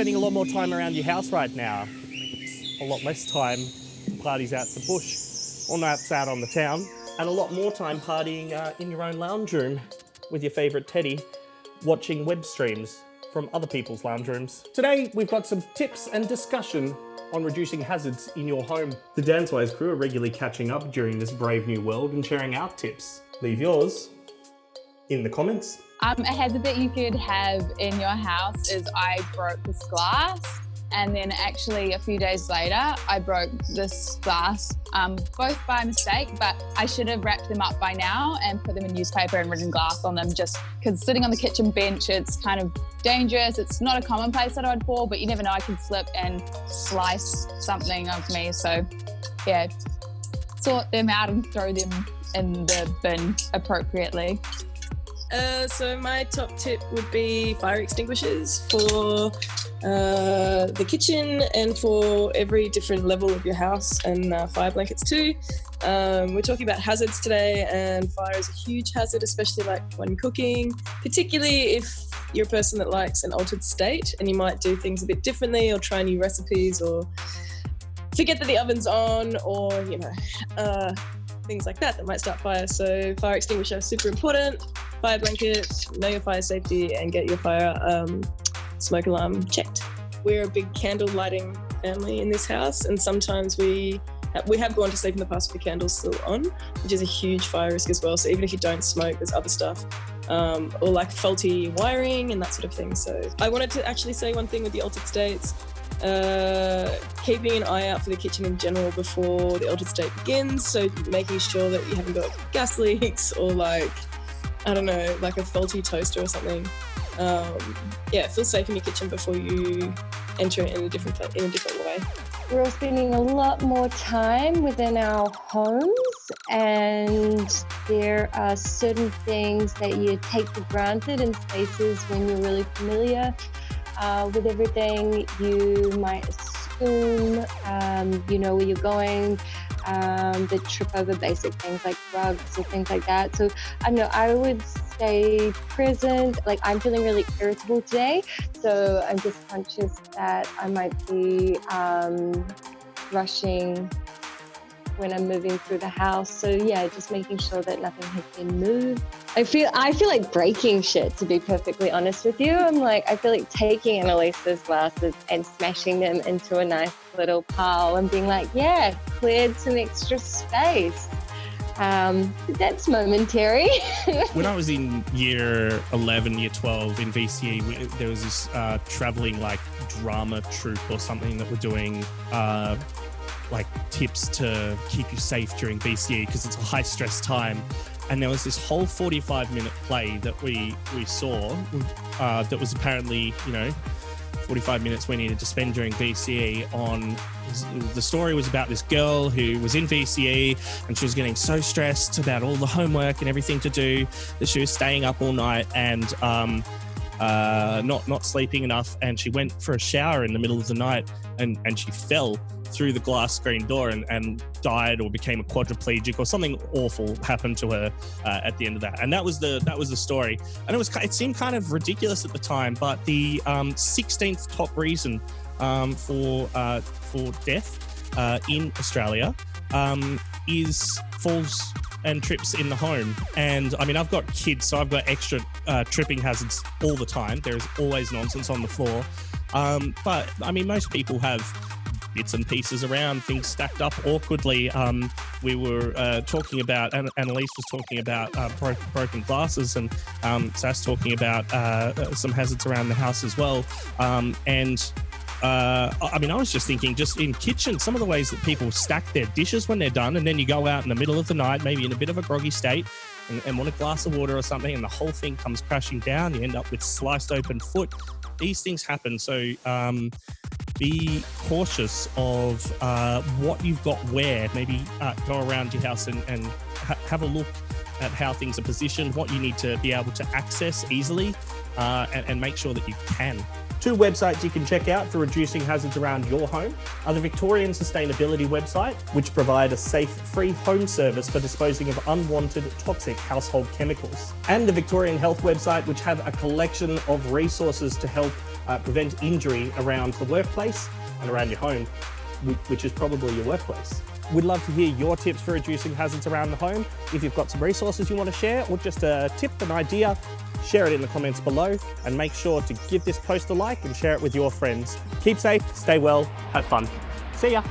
spending a lot more time around your house right now. A lot less time parties out the bush or nights out on the town, and a lot more time partying in your own lounge room with your favourite teddy, watching web streams from other people's lounge rooms. Today, we've got some tips and discussion on reducing hazards in your home. The DanceWize crew are regularly catching up during this brave new world and sharing our tips. Leave yours in the comments. A hazard that you could have in your house is I broke this glass, and then actually a few days later I broke this glass, both by mistake, but I should have wrapped them up by now and put them in newspaper and written glass on them, just because sitting on the kitchen bench, it's kind of dangerous. It's not a common place that I'd fall, but you never know, I could slip and slice something of me. So yeah, sort them out and throw them in the bin appropriately. So my top tip would be fire extinguishers for the kitchen and for every different level of your house, and fire blankets too. We're talking about hazards today, and fire is a huge hazard, especially like when cooking, particularly if you're a person that likes an altered state and you might do things a bit differently or try new recipes or forget that the oven's on, or things like that might start fire. So fire extinguisher is super important. Fire blanket, know your fire safety, and get your fire smoke alarm checked. We're a big candle lighting family in this house, and sometimes we have gone to sleep in the past with the candles still on, which is a huge fire risk as well. So even if you don't smoke, there's other stuff, or like faulty wiring and that sort of thing. So I wanted to actually say one thing with the altered states. Keeping an eye out for the kitchen in general before the altered state begins, so making sure that you haven't got gas leaks or like a faulty toaster or something. Feel safe in your kitchen before you enter it in a different way. We're all spending a lot more time within our homes, and there are certain things that you take for granted in spaces when you're really familiar with everything. You might assume you know where you're going, that trip over basic things like rugs or things like that. So I don't know, I would stay present. Like, I'm feeling really irritable today, so I'm just conscious that I might be rushing when I'm moving through the house. So yeah, just making sure that nothing has been moved. I feel like breaking shit, to be perfectly honest with you. I feel like taking Annalisa's glasses and smashing them into a nice little pile and being like, yeah, cleared some extra space. That's momentary. When I was in year 11, year 12 in VCE, there was this traveling like drama troupe or something that were doing like tips to keep you safe during VCE, because it's a high stress time. And there was this whole 45-minute play that we saw that was apparently, 45 minutes we needed to spend during VCE on. The story was about this girl who was in VCE, and she was getting so stressed about all the homework and everything to do that she was staying up all night and not sleeping enough. And she went for a shower in the middle of the night, and she fell through the glass screen door and died, or became a quadriplegic, or something awful happened to her at the end of that. And that was the story. And it seemed kind of ridiculous at the time, but the 16th top reason for death in Australia is falls and trips in the home. And I mean, I've got kids, so I've got extra tripping hazards all the time. There is always nonsense on the floor. But I mean, most people have bits and pieces around, things stacked up awkwardly. We were talking about, and Annalise was talking about broken glasses, and Sass talking about some hazards around the house as well. I was just thinking, just in kitchen, some of the ways that people stack their dishes when they're done, and then you go out in the middle of the night, maybe in a bit of a groggy state, and want a glass of water or something, and the whole thing comes crashing down. You end up with sliced open foot. These things happen. So be cautious of what you've got where. Maybe go around your house and have a look at how things are positioned, what you need to be able to access easily, and make sure that you can Two websites you can check out for reducing hazards around your home are the Victorian Sustainability website, which provide a safe, free home service for disposing of unwanted toxic household chemicals, and the Victorian Health website, which have a collection of resources to help prevent injury around the workplace and around your home, which is probably your workplace. We'd love to hear your tips for reducing hazards around the home. If you've got some resources you want to share or just a tip, an idea, share it in the comments below, and make sure to give this post a like and share it with your friends. Keep safe, stay well, have fun. See ya.